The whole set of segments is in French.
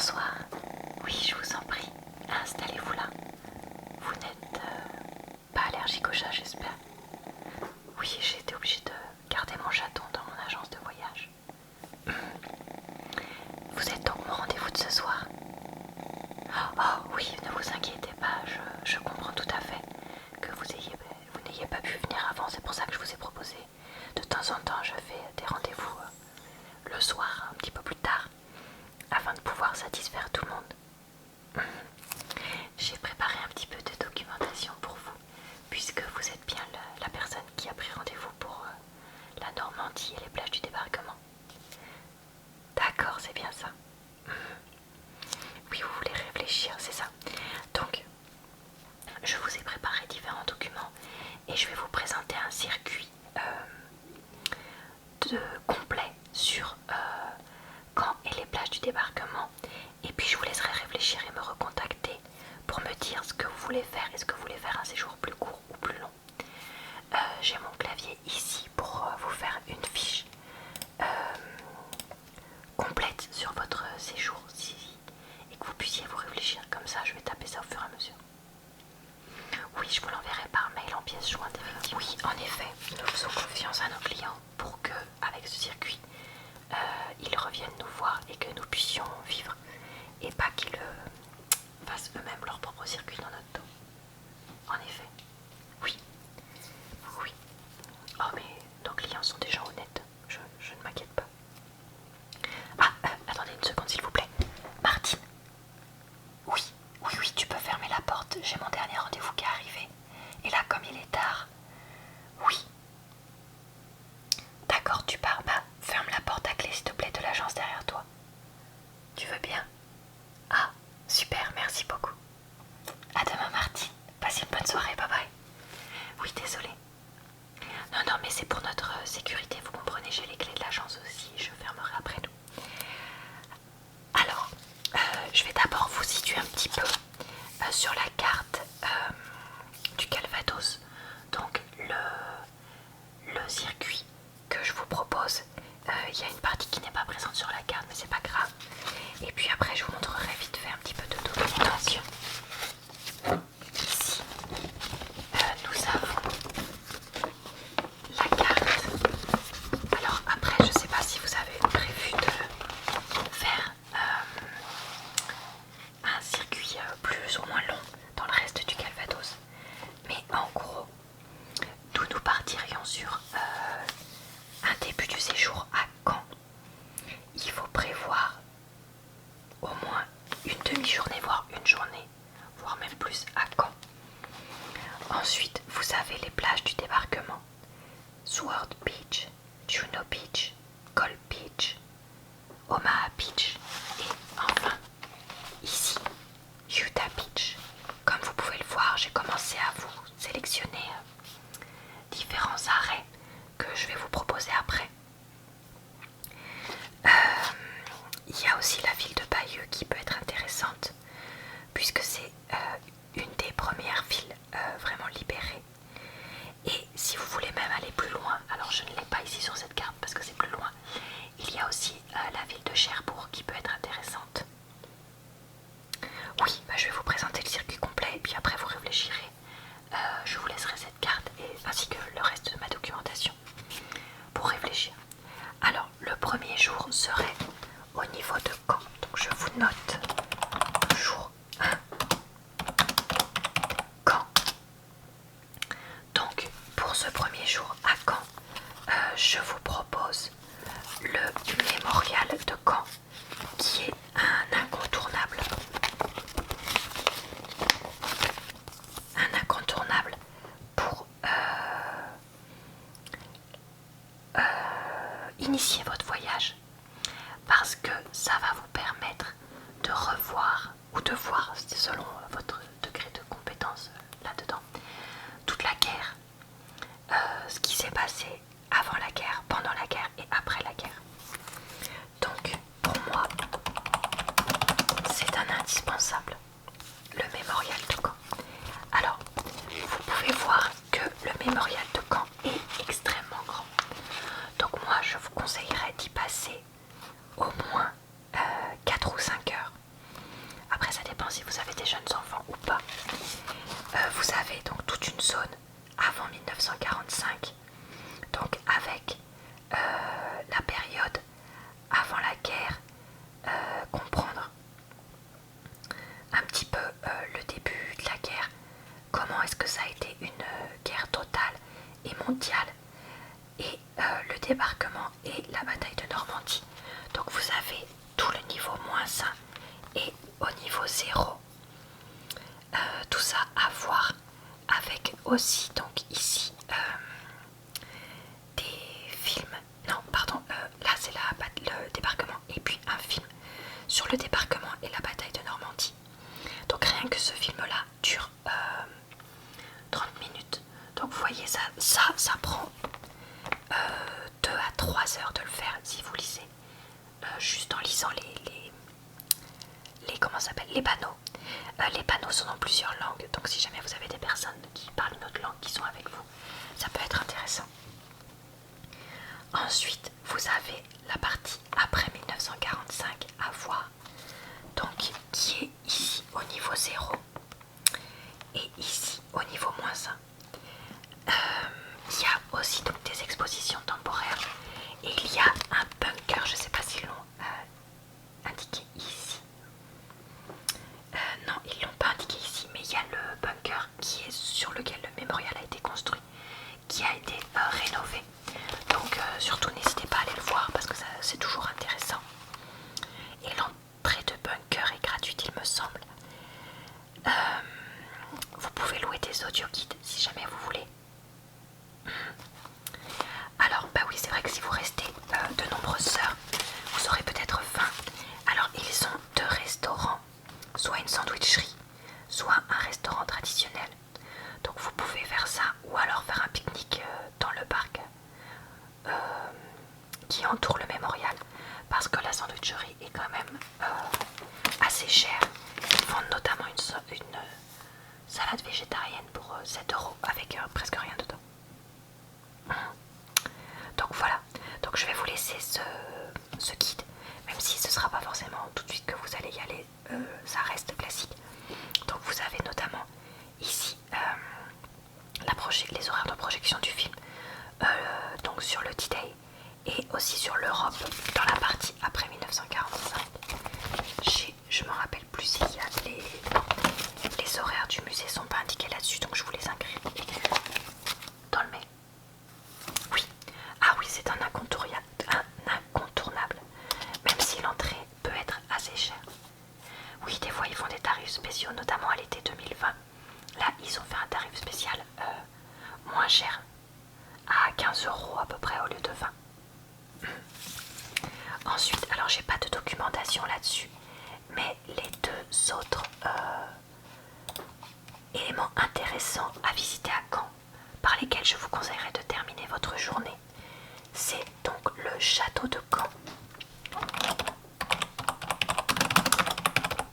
Bonsoir. Oui, je vous en prie, installez-vous là. Vous n'êtes pas allergique au chat, j'espère. Oui, j'ai été obligée de garder mon chaton dans mon agence de voyage. Vous êtes donc mon rendez-vous de ce soir? Oh oui, ne vous inquiétez pas, je comprends tout à fait que vous n'ayez pas pu venir avant, c'est pour ça que je vous ai proposé. De temps en temps, je fais des rendez-vous le soir, un petit peu plus tard, afin de pouvoir satisfaire tout le monde. J'ai préparé un petit peu de documentation pour vous, puisque vous êtes bien la personne qui a pris rendez-vous pour la Normandie et les plages du débarquement. D'accord, c'est bien ça. Oui, vous voulez réfléchir, c'est ça. Donc, je vous ai préparé différents documents et je vais vous présenter un circuit complet sur Caen et les plages du débarquement. Et puis je vous laisserai réfléchir et me recontacter pour me dire ce que vous voulez faire. Est-ce que vous voulez faire un séjour plus court ou plus long? J'ai mon clavier ici pour vous faire une fiche complète sur votre séjour et que vous puissiez vous réfléchir. Comme ça, je vais taper ça au fur et à mesure. Oui, je vous l'enverrai par mail en pièces jointes. Oui, en effet, nous faisons confiance à nos clients pour que, avec ce circuit, ils reviennent nous voir et que nous puissions vivre et pas qu'ils fassent eux-mêmes leur propre circuit dans notre dos. En effet, oui, oui. Oh, mais nos clients sont des gens honnêtes, je ne m'inquiète pas. Ah, attendez une seconde s'il vous plaît. Martine. Oui, oui, tu peux fermer la porte, j'ai mon dernier rendez-vous qui est arrivé. Et là, comme il est tard, oui. D'accord, tu pars, bah, ferme la porte à clé s'il te plaît de l'agence derrière toi. Tu veux bien? Ah, super, merci beaucoup. À demain Martine, passe une bonne soirée, bye bye. Oui, désolée. Non, mais c'est pour notre sécurité, vous comprenez, j'ai les clés de l'agence aussi, je fermerai après nous. Alors, je vais d'abord vous situer un petit peu sur la carte du Calvados. Donc le circuit que je vous propose, il y a une partie qui n'est pas présente sur la carte, mais c'est pas grave. Et puis après je vous montrerai vite fait un petit peu de documentation. Ici, nous avons la carte. Alors après je sais pas si vous avez prévu de faire un circuit plus ou moins long dans le reste du Calvados. Mais en gros, nous partirions sur un début du séjour à Caen. Il faut prévoir au moins une demi-journée, voire une journée, voire même plus à Caen. Ensuite, vous avez les plages du débarquement. Sword Beach, Juno Beach, Gold Beach, Omaha Beach et enfin, ici, Utah Beach. Comme vous pouvez le voir, j'ai commencé à vous sélectionner différents arrêts que je vais vous proposer après. Il y a aussi la ville de Bayeux qui peut être intéressante puisque c'est une des premières villes vraiment libérées. Et si vous voulez même aller plus loin, alors je ne l'ai pas ici sur cette carte parce que c'est plus loin, il y a aussi la ville de Cherbourg qui peut être intéressante. Oui, je vais vous présenter le circuit complet et puis après vous réfléchirez. Je vous laisserai cette carte ainsi que le reste de ma documentation pour réfléchir. Alors, le premier jour serait au niveau de Caen. Donc, je vous note jour 1, Caen. Donc, pour ce premier jour à Caen, je vous propose le mémorial de Caen qui est un incontournable. Un incontournable pour initier votre voyage parce que ça va vous permettre de revoir ou de voir, selon votre degré de compétence là-dedans, toute la guerre, ce qui s'est passé avant la guerre, pendant la guerre et après la guerre. Donc pour moi c'est un indispensable, le mémorial de Caen. Alors vous pouvez voir que le mémorial de Caen est extrêmement grand. Donc moi je vous conseillerais d'y passer au moins -1 et au niveau 0. Tout ça à voir avec aussi donc ici des films. Non, pardon, là c'est le débarquement et puis un film sur le débarquement et la bataille de Normandie. Donc rien que ce film-là dure 30 minutes. Donc vous voyez, ça prend 2 à 3 heures de le faire si vous lisez. Juste en lisant comment ça s'appelle, les panneaux. Les panneaux sont dans plusieurs langues, donc si jamais vous avez des personnes qui parlent une autre langue qui sont avec vous, ça peut être intéressant. Ensuite, vous avez la partie après 1945 à voir, donc qui est ici au niveau 0 et ici au niveau -1. Il y a aussi donc des expositions temporaires et il y a un bunker, je ne sais pas s'ils l'ont indiqué ici. Non, ils l'ont pas indiqué ici, mais il y a le bunker qui est sur lequel le mémorial a été construit, qui a été rénové. Donc surtout n'hésitez pas à aller le voir parce que c'est toujours intéressant. Et l'entrée de bunker est gratuite, il me semble. Vous pouvez louer des audio guides si jamais vous voulez. Alors bah oui, c'est vrai que si vous restez de nombreuses heures, vous aurez peut-être faim. Alors ils ont 2 restaurants, soit une sandwicherie, soit un restaurant traditionnel. Donc vous pouvez faire ça ou alors faire un pique-nique dans le parc qui entoure le mémorial, parce que la sandwicherie est quand même assez chère. Ils vendent notamment une salade végétarienne pour 7 € avec presque rien dedans. Donc voilà, donc je vais vous laisser ce guide, même si ce ne sera pas forcément tout de suite que vous allez y aller, ça reste classique. Donc vous avez notamment ici les horaires de projection du film, donc sur le D-Day et aussi sur l'Europe dans la partie après 1945. Je me rappelle plus s'il y a les horaires du musée sont pas indiqués là-dessus, donc je vous les écris dans le mail. Oui, ah oui, c'est un incontournable, même si l'entrée peut être assez chère. Oui, des fois ils font des tarifs spéciaux, notamment à l'été 2020. Là, ils ont fait un tarif spécial moins cher, à 15 € à peu près au lieu de 20. Ensuite, alors j'ai pas de documentation là-dessus, mais les 2 autres éléments intéressants à visiter à Caen, par lesquels je vous conseillerais de terminer votre journée, c'est donc le château de Caen,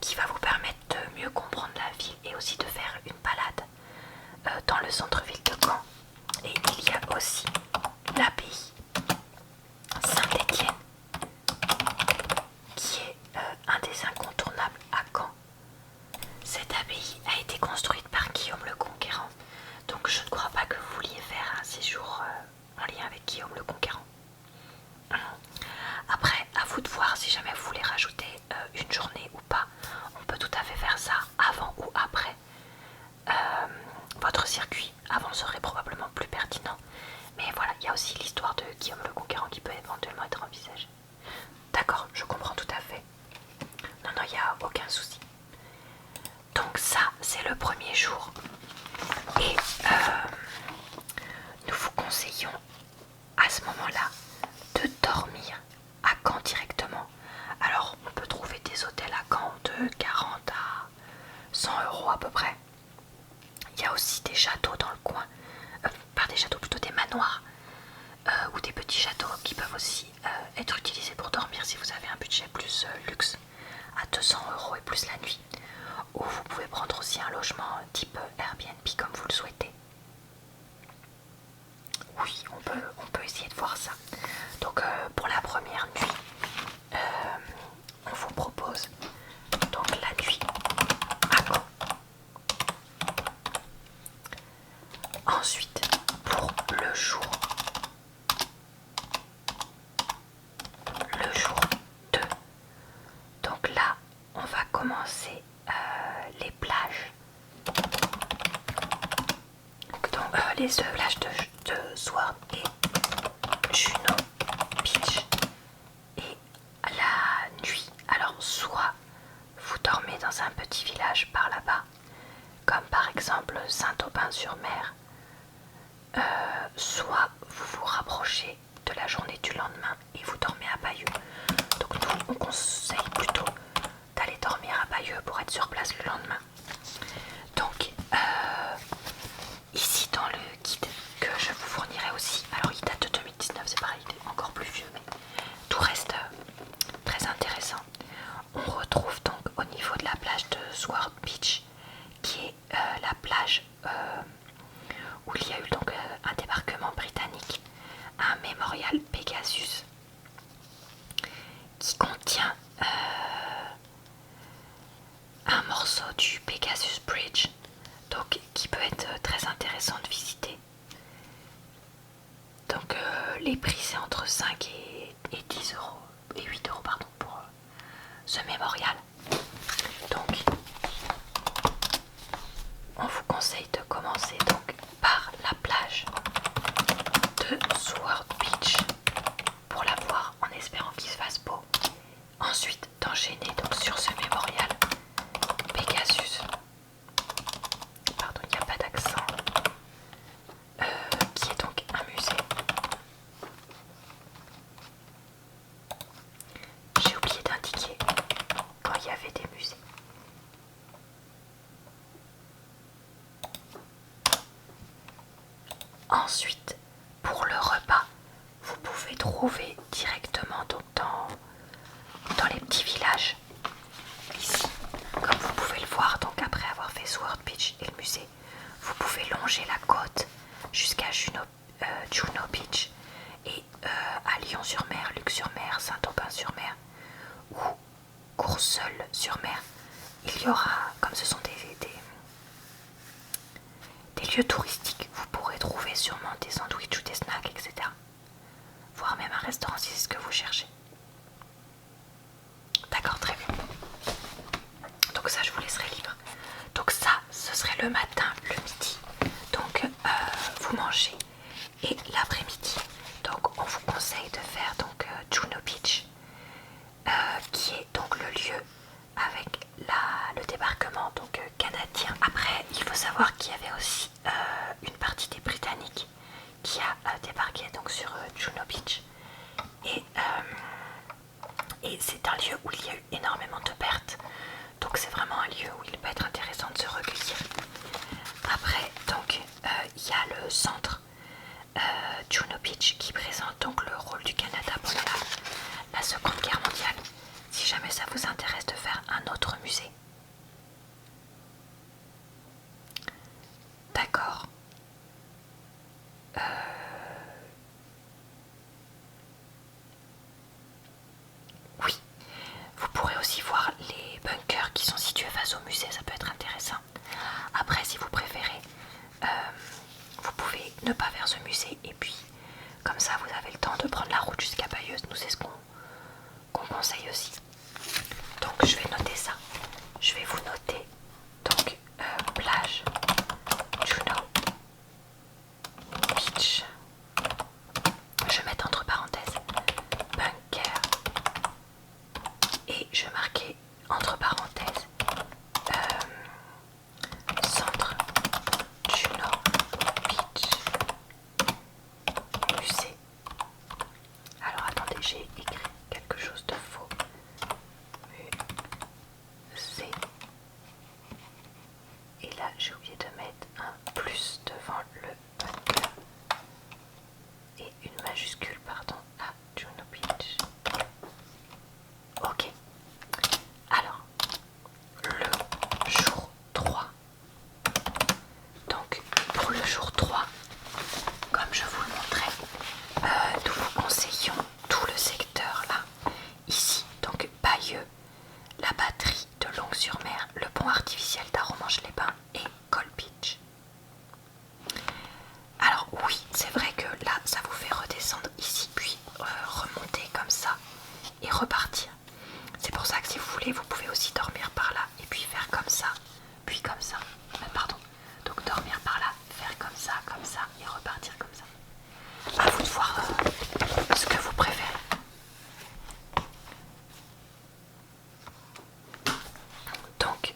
qui va vous permettre de mieux comprendre la ville et aussi de faire une balade dans le centre-ville de Caen. Et il y a aussi l'abbaye Saint-Étienne, qui est un des incontournables à Caen. Cette abbaye a été construite par Guillaume le Conquérant, donc je ne crois pas que vous vouliez faire un séjour en lien avec Guillaume le Conquérant. Après, à vous de voir si jamais vous voulez rajouter une journée ou pas. On peut tout à fait faire ça avant ou après votre circuit. Avant serait probablement plus pertinent. Mais voilà, il y a aussi l'histoire de Guillaume le Conquérant qui peut éventuellement être envisagée. D'accord, je comprends tout à fait. Non, il n'y a aucun souci. Donc ça, c'est le premier jour. Et nous vous conseillons à ce moment-là de dormir à Caen directement. Alors on peut trouver des hôtels à Caen de 40 à 100 € à peu près. Il y a aussi des châteaux dans le coin, pas des châteaux, plutôt des manoirs ou des petits châteaux qui peuvent aussi être utilisés pour dormir si vous avez un budget plus luxe à 200 € et plus la nuit. Ou vous pouvez prendre aussi un logement type Airbnb comme vous le souhaitez. Oui, on peut essayer de voir ça. Donc pour la première nuit, on vous propose donc la nuit à Caen. Ensuite, pour le jour 2, donc là, on va commencer les plages. Donc les plages de Sword et Juno Beach. Et la nuit, alors soit dans un petit village par là-bas, comme par exemple Saint-Aubin-sur-Mer, soit vous vous rapprochez de la journée du lendemain et vous dormez à Bayeux. Donc nous, on conseille plutôt d'aller dormir à Bayeux pour être sur place le lendemain. Donc ici dans le guide que je vous fournirai aussi, alors il date de 2019, c'est pareil, il est encore plus vieux, mais tout reste très intéressant. On retrouve donc au niveau de la plage de Sword Beach, qui est la plage où il y a eu donc un débarquement britannique, un mémorial Pegasus qui contient un morceau du Pegasus Bridge, donc qui peut être très intéressant de visiter. Donc les prix c'est entre 5 et 10 euros et 8 euros pardon pour ce mémorial. Donc on vous conseille de commencer donc par la plage de Sword Beach pour la voir en espérant qu'il se fasse beau. Ensuite d'enchaîner donc sur ce mémorial Pegasus, pardon il n'y a pas d'accent, qui est donc un musée. J'ai oublié d'indiquer quand il y avait des musées. Ensuite, pour le repas, vous pouvez trouver directement donc dans les petits villages. Ici, comme vous pouvez le voir, donc après avoir fait Sword Beach et le musée, vous pouvez longer la côte jusqu'à Juno Beach et à Lyon-sur-Mer, Luc-sur-Mer, Saint-Aubin-sur-Mer ou Courseulles-sur-Mer. Il y aura, comme ce sont des lieux touristiques, vous pourrez trouver sûrement des sandwichs ou des snacks, etc. Voire même un restaurant si c'est ce que vous cherchez. D'accord, très bien. Donc ça, je vous laisserai libre. Donc ça, ce serait le matin, le midi. Donc vous mangez. Et l'après-midi, donc on vous conseille de faire donc Juno Beach, qui est donc le lieu avec le débarquement donc canadien. Après, il faut savoir qu'il y avait aussi une partie des Britanniques qui a débarqué donc sur Juno Beach. Et c'est un lieu où il y a eu énormément de pertes. Donc c'est vraiment un lieu où il peut être intéressant de se recueillir. Après, donc il y a le centre Juno Beach qui présente donc le rôle du Canada pendant la Seconde Guerre mondiale. Si jamais ça vous intéresse de faire un autre musée. D'accord. Oui. Vous pourrez aussi voir les bunkers qui sont situés face au musée, ça peut être intéressant. Après, si vous préférez, vous pouvez ne pas faire ce musée et puis comme ça vous avez le temps de prendre la route jusqu'à Bayeux. Nous c'est ce qu'on conseille aussi. Donc je vais noter ça. Je vais vous noter donc plage Juno Beach. Je vais mettre entre parenthèses bunker et je vais marquer entre parenthèses centre Juno Beach musée. Alors attendez, j'ai écrit quelque chose de faux. Musée. Et là j'ai oublié de mettre un plus devant le bunker et une majuscule pardon à Juno Beach. Ok. Alors le jour 3. Donc pour le jour 3, comme je vous le montrais, nous vous conseillons tout le secteur là, ici, donc Bayeux, la batterie de Longues-sur-Mer, le pont artificiel d'Arromanches-les-Bains et Gold Beach. Alors oui, c'est vrai que là, ça vous fait redescendre ici, puis remonter comme ça et repartir. C'est pour ça que si vous voulez, vous pouvez aussi dormir par là et puis faire comme ça, puis comme ça. Pardon. Donc dormir par là, faire comme ça et repartir comme ça. À vous de voir ce que vous préférez. Donc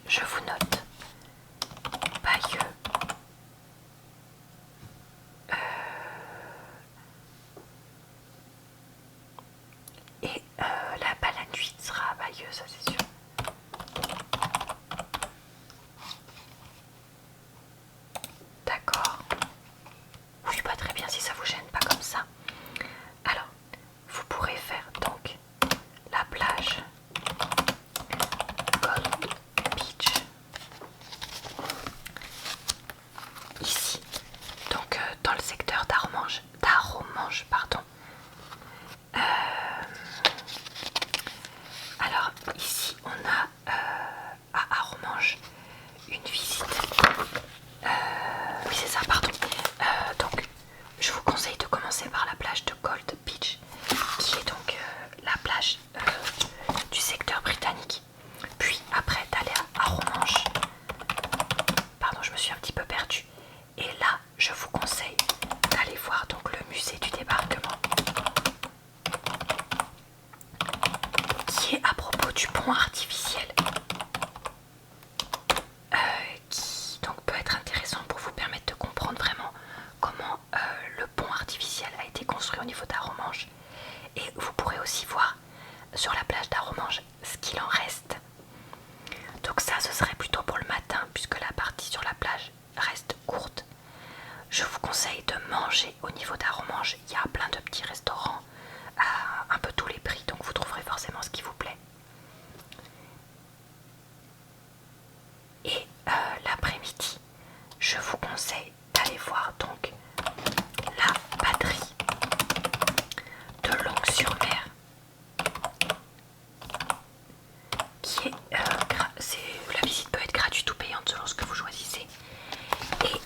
ici on a à Arromanches une visite. Oui c'est ça, pardon. Donc je vous conseille de commencer par la plage de Gold Beach, qui est donc la plage du secteur britannique. Puis après d'aller à Arromanches. Pardon, je me suis un petit peu perdue. Et là, je vous conseille d'aller voir donc le musée du débarquement, qui est à propos du pont artificiel, qui donc peut être intéressant pour vous permettre de comprendre vraiment comment le pont artificiel a été construit au niveau d'Arromanches. Et vous pourrez aussi voir sur la plage d'Arromanches ce qu'il en reste. Donc ça, ce serait plutôt pour le matin, puisque la partie sur la plage reste courte. Je vous conseille de manger au niveau d'Arromanches. Il y a plein de petits restaurants à un peu tous les prix, donc vous trouverez forcément ce qui vous plaît. Et l'après-midi, je vous conseille d'aller voir donc la batterie de Longues-sur-Mer, qui est, la visite peut être gratuite ou payante selon ce que vous choisissez. Et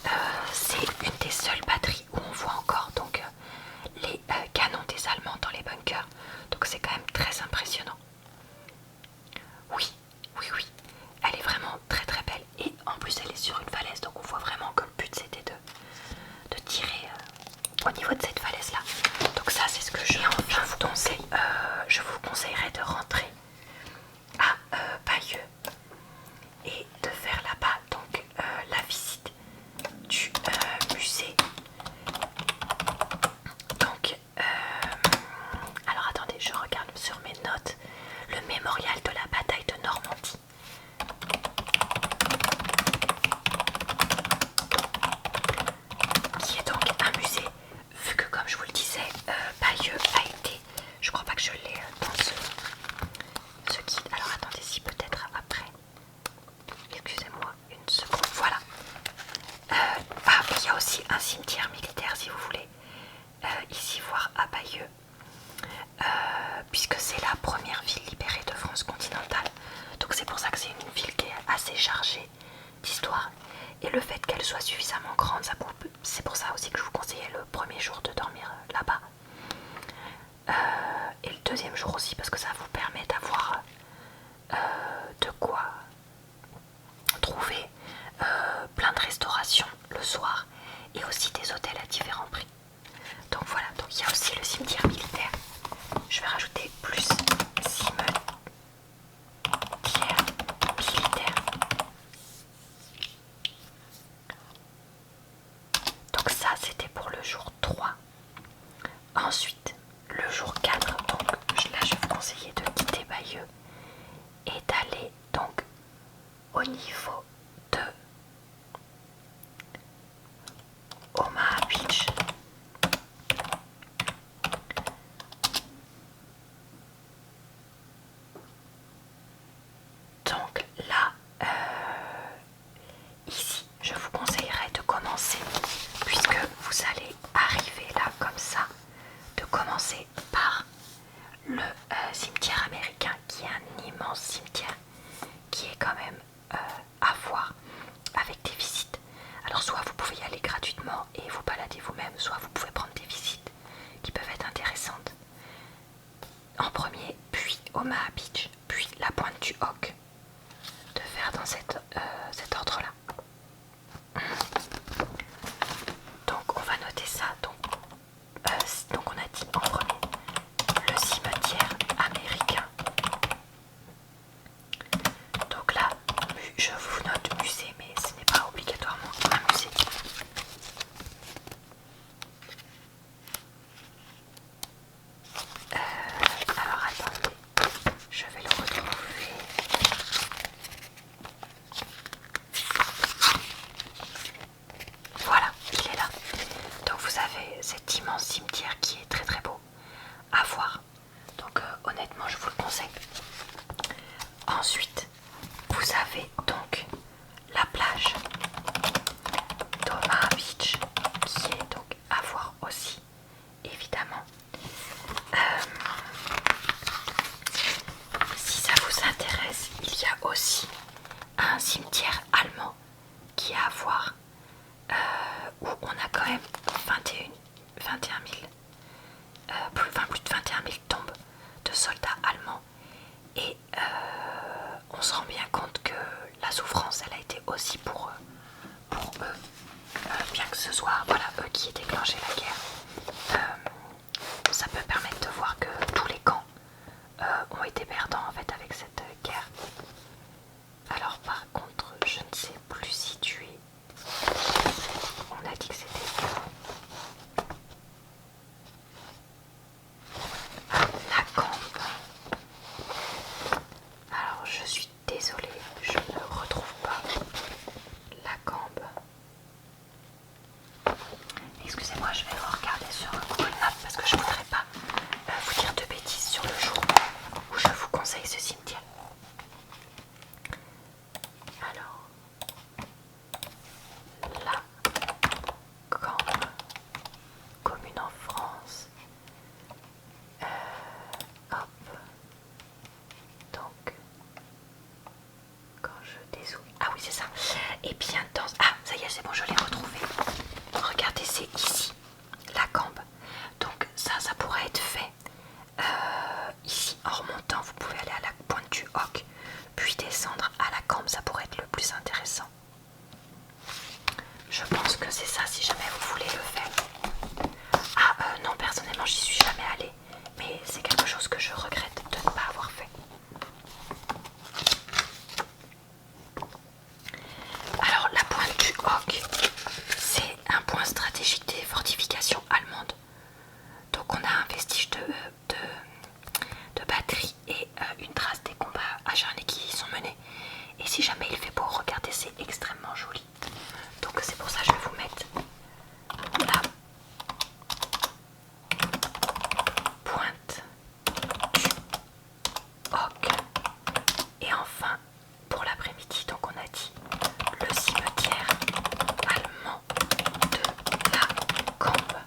c'est une des seules batteries où on voit encore donc les canons des Allemands dans les bunkers. Donc c'est quand même très impressionnant. Oui, oui, oui. Elle est vraiment très très belle. Et en plus elle est sur une falaise. Donc on voit vraiment que le but c'était de tirer au niveau de cette falaise là. Donc ça c'est ce que je vous conseillerais de rentrer à Bayeux et de faire là-bas donc la visite du musée. Donc alors attendez, je regarde sur mes notes. Le mémorial de la bataille de Normandie. Qui est donc un musée, vu que comme je vous le disais, Bayeux a été, je crois pas que je l'ai dans ce guide. Alors attendez, si peut-être après. Excusez-moi une seconde, voilà. Il y a aussi un cimetière militaire si vous voulez ici voir à Bayeux, puisque c'est la première ville libérée de France continentale. Donc c'est pour ça que c'est une ville qui est assez chargée d'histoire. Et le fait qu'elle soit suffisamment grande, c'est pour ça aussi que je vous conseillais le premier jour de dormir là-bas. Et le deuxième jour aussi, parce que ça vous permet d'avoir de quoi trouver plein de restauration le soir et aussi des hôtels à différents prix. Donc voilà, donc il y a aussi le cimetière militaire. Je vais rajouter plus cimetière militaire. Donc ça c'était pour le jour 3. Ensuite le jour 4, donc là je vais vous conseiller de quitter Bayeux et d'aller donc au niveau de Omaha Beach. Donc là, ici, je vous conseillerais de commencer, puisque vous allez arriver là comme ça, de commencer par le cimetière américain, qui est un immense cimetière, qui est quand même à voir avec des visites. Alors soit vous pouvez y aller gratuitement et vous balader vous-même, soit vous pouvez prendre des visites qui peuvent être intéressantes. En premier, puis Omaha Beach, puis la pointe du Hawk, de faire dans cet ordre-là. Donc on va noter ça. aussi pour eux, bien que ce soit voilà, eux qui aient déclenché la guerre. Ça peut permettre de voir que tous les camps ont été perdants en fait avec cette guerre. Alors par contre, je ne sais plus situer. On a dit que c'était la Cambe. Alors je suis désolée, je ne retrouve pas la Cambe. Excusez-moi, je vais regarder sur Google Maps parce que je ne voudrais pas vous dire de bêtises sur le jour où je vous conseille ce cimetière. Alors, la Cambe, commune en France. Hop. Donc, quand je dézoome. Ah oui, c'est ça. Et bien dans. Ah, ça y est, c'est bon, je l'ai retrouvé. Regardez, c'est ici, la Cambe. Donc, ça pourrait être fait. Ici, en remontant, vous pouvez aller à la pointe du Hoc, puis descendre à la Cambe, ça pourrait être le plus intéressant. Je pense que c'est ça si jamais vous voulez le faire. Ah non, personnellement j'y suis jamais allée, mais c'est quelque chose que je regrette de ne pas avoir fait. Alors la pointe du Hoc, c'est un point stratégique des fortifications allemandes. Donc on a un vestige de batterie et une trace des combats acharnés qui y sont menés. Et si jamais il fait beau, regardez, c'est extrêmement joli. Donc c'est pour ça que je vais vous mettre la pointe du Hoc. Et enfin, pour l'après-midi, donc on a dit le cimetière allemand de la Cambe.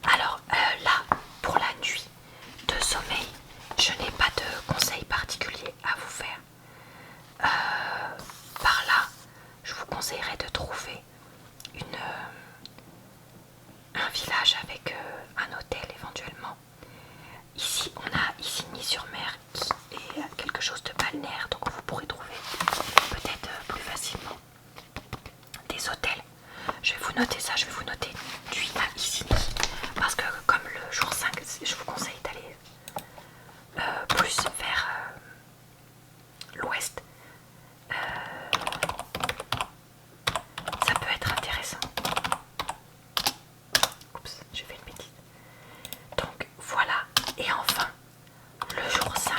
Alors là, pour la nuit de sommeil, je n'ai pas de conseil particulier à vous faire. Par là, je vous conseillerais de trouver un village avec un hôtel éventuellement. Ici, on a Isigny-sur-Mer qui est quelque chose de balnéaire, donc vous pourrez trouver peut-être plus facilement des hôtels. Je vais vous noter ça, je vais vous noter nuit à Isigny, parce que comme le jour 5, je vous conseille d'aller plus vers l'ouest. Ça peut être intéressant. Oups, j'ai fait une bêtise. Donc voilà, et enfin, le jour 5.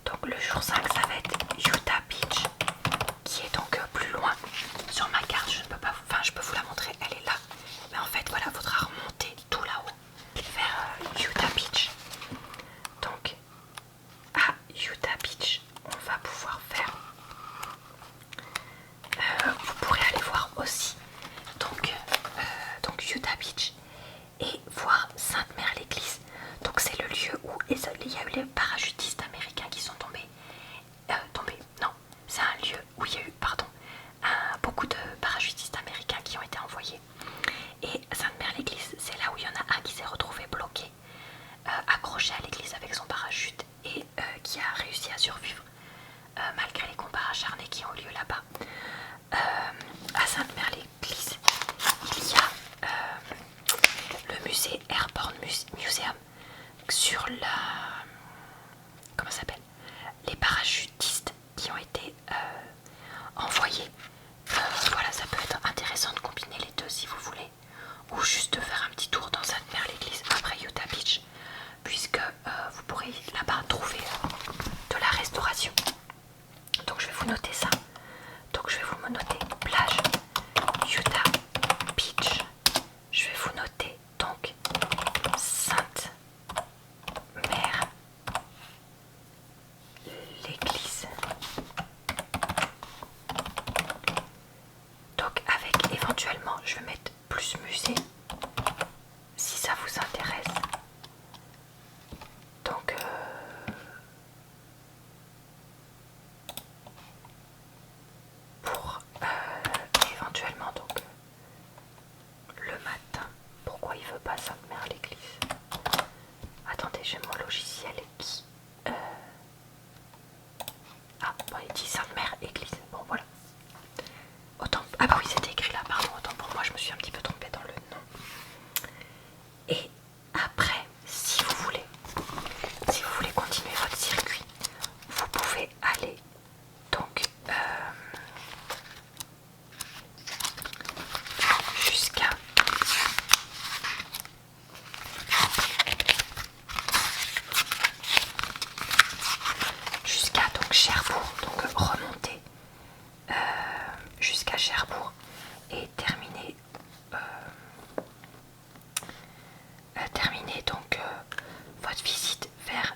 Donc le jour 5, ça va être Utah Beach, qui est donc plus loin. Sur ma carte, je ne peux pas, enfin je peux vous la montrer, elle est là. Mais en fait, voilà, il faudra remonter tout là-haut, vers Utah Beach. Donc, à Utah Beach, on va pouvoir faire... vous pourrez aller voir aussi donc Utah Beach et voir Sainte-Mère-l'Église. Donc c'est le lieu où il y a eu les parachutistes américains qui sont tombés. Non, c'est un lieu où il y a eu, beaucoup de parachutistes américains qui ont été envoyés. Et Sainte-Mère-l'Église, c'est là où il y en a un qui s'est retrouvé bloqué, accroché à l'église avec son parachute et qui a réussi à survivre malgré les combats acharnés qui ont lieu là-bas. À Sainte-Mère-l'Église, il y a le musée Airborne Museum sur comment ça s'appelle, les parachutistes qui ont été envoyés. Voilà, ça peut être intéressant de combiner les deux si vous voulez, ou juste de faire un petit tour dans Sainte-Mère-l'Église après Utah Beach, puisque vous pourrez là-bas trouver de la restauration. Donc je vais vous noter ça. Donc je vais vous noter plage Utah Beach. Je vais vous noter donc Sainte-Mère l'Église. Donc avec éventuellement, je vais mettre plus musée si ça vous intéresse. Donc pour éventuellement donc le matin. Pourquoi il veut pas Sainte-Mère l'Église? Attendez, j'ai mon logiciel qui Cherbourg, donc remonter jusqu'à Cherbourg et terminer donc votre visite vers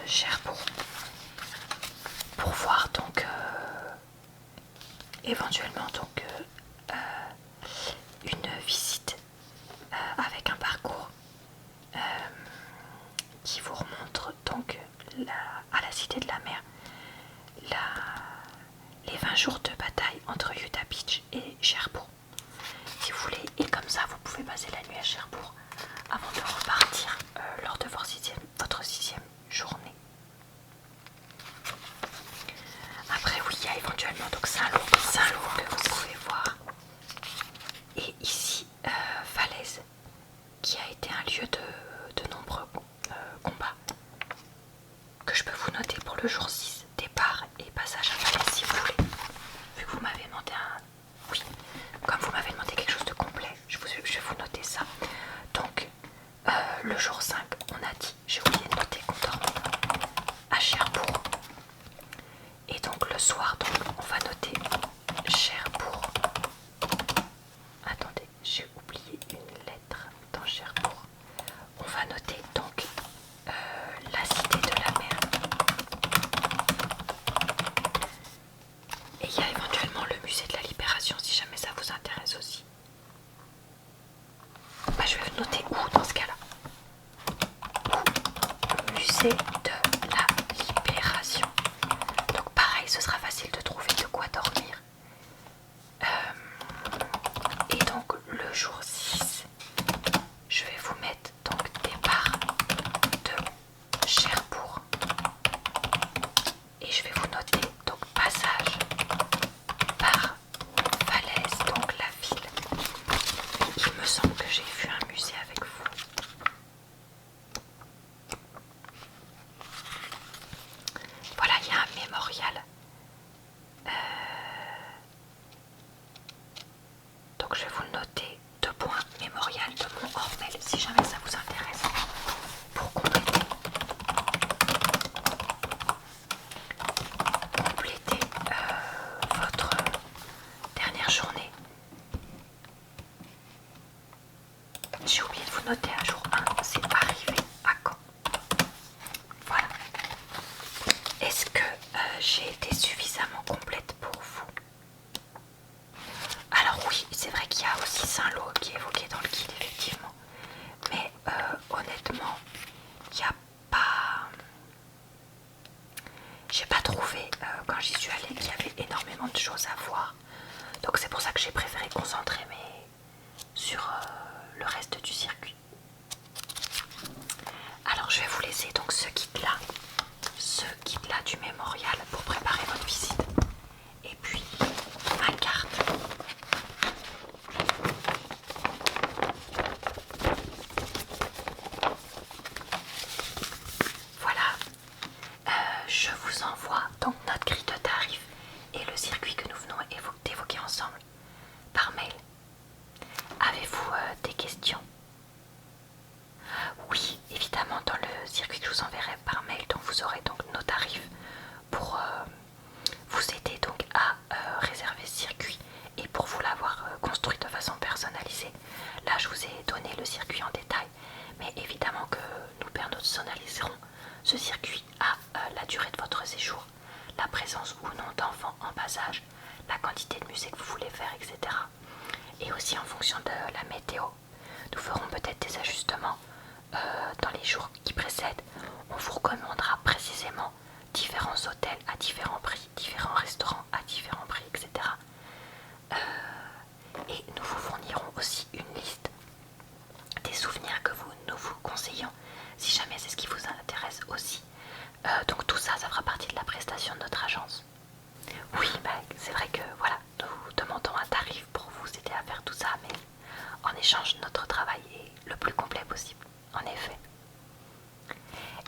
Cherbourg pour voir donc éventuellement donc une visite avec un parcours qui vous remonte donc à la Cité de la Mer les 20 jours de bataille entre Utah Beach et Cherbourg si vous voulez, et comme ça vous pouvez passer la nuit à Cherbourg avant de repartir lors de votre sixième journée. Après oui, il y a éventuellement donc Saint-Lô que vous pouvez voir, et ici Falaise qui a été un lieu de nombreux combats que je peux vous noter pour le jour 6, départ et passage à Falaise si vous voulez, vu que vous m'avez demandé oui, comme vous m'avez demandé quelque chose de complet, je vais vous noter ça. Donc le jour 5, on a dit, j'ai oublié de noter qu'on dormait à Cherbourg, et donc le soir donc on va noter Cherbourg. Attendez, j'ai oublié une lettre dans Cherbourg. On va noter donc la Cité de la Mer. Et il y a éventuellement le musée de la Libération si jamais ça vous intéresse aussi. Bah, je vais noter où dans ce cas-là. Musée de la Libération. Donc pareil, ce sera facile de trouver de quoi dormir. Et donc le jour 6, je vais vous mettre donc départ de Cherbourg. Et je vais vous noter donc passage par Falaise, donc la ville. Il me semble que j'ai vu un musée avec vous. Voilà, il y a un mémorial. Donc je vais vous le noter, 2 points, mémorial de Mont-Ormel, si jamais ça vous intéresse, pour compléter votre dernière journée. J'ai oublié de vous noter un jour 1, c'est arrivé à Caen. Voilà. Est-ce que j'ai été suffisamment complète pour vous? Alors oui, c'est vrai qu'il y a aussi Saint-Lô qui est évoqué dans le guide, effectivement. Mais honnêtement, il n'y a pas... J'ai pas trouvé, quand j'y suis allée, qu'il y avait énormément de choses à voir. Donc c'est pour ça que j'ai préféré concentrer sur le reste du circuit. Alors je vais vous laisser donc ce guide-là du mémorial pour préparer votre visite. Et puis ma carte. Voilà, je vous envoie donc notre grille de tarifs et le circuit que nous venons d'évoquer ensemble par mail. Avez-vous des questions? Oui, évidemment, dans le circuit que je vous enverrai par mail, donc vous aurez donc nos tarifs pour vous aider donc à réserver ce circuit et pour vous l'avoir construit de façon personnalisée. Là, je vous ai donné le circuit en détail, mais évidemment que nous personnaliserons ce circuit à la durée de votre séjour, la présence ou non d'enfants en bas âge, la quantité de musées que vous voulez faire, etc. Et aussi en fonction de la météo. Nous ferons peut-être des ajustements dans les jours qui précèdent. On vous recommandera précisément différents hôtels à différents prix, différents restaurants à différents prix, etc. Et nous vous fournirons aussi une liste des souvenirs que nous vous conseillons, si jamais c'est ce qui vous intéresse aussi. Donc tout ça, ça fera partie de la prestation de notre agence. Oui, c'est vrai que voilà, nous demandons un tarif pour vous aider à faire tout ça, mais en échange, notre travail est le plus complet possible, en effet.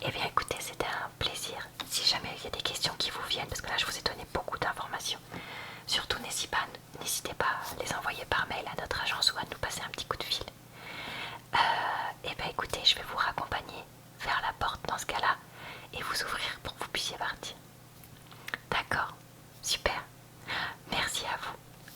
Eh bien écoutez, c'était un plaisir. Si jamais il y a des questions qui vous viennent, parce que là je vous ai donné beaucoup d'informations, surtout n'hésitez pas à les envoyer par mail à notre agence ou à nous passer un petit coup de fil. Eh bien écoutez, je vais vous raccompagner vers la porte dans ce cas-là et vous ouvrir pour que vous puissiez partir. D'accord, super.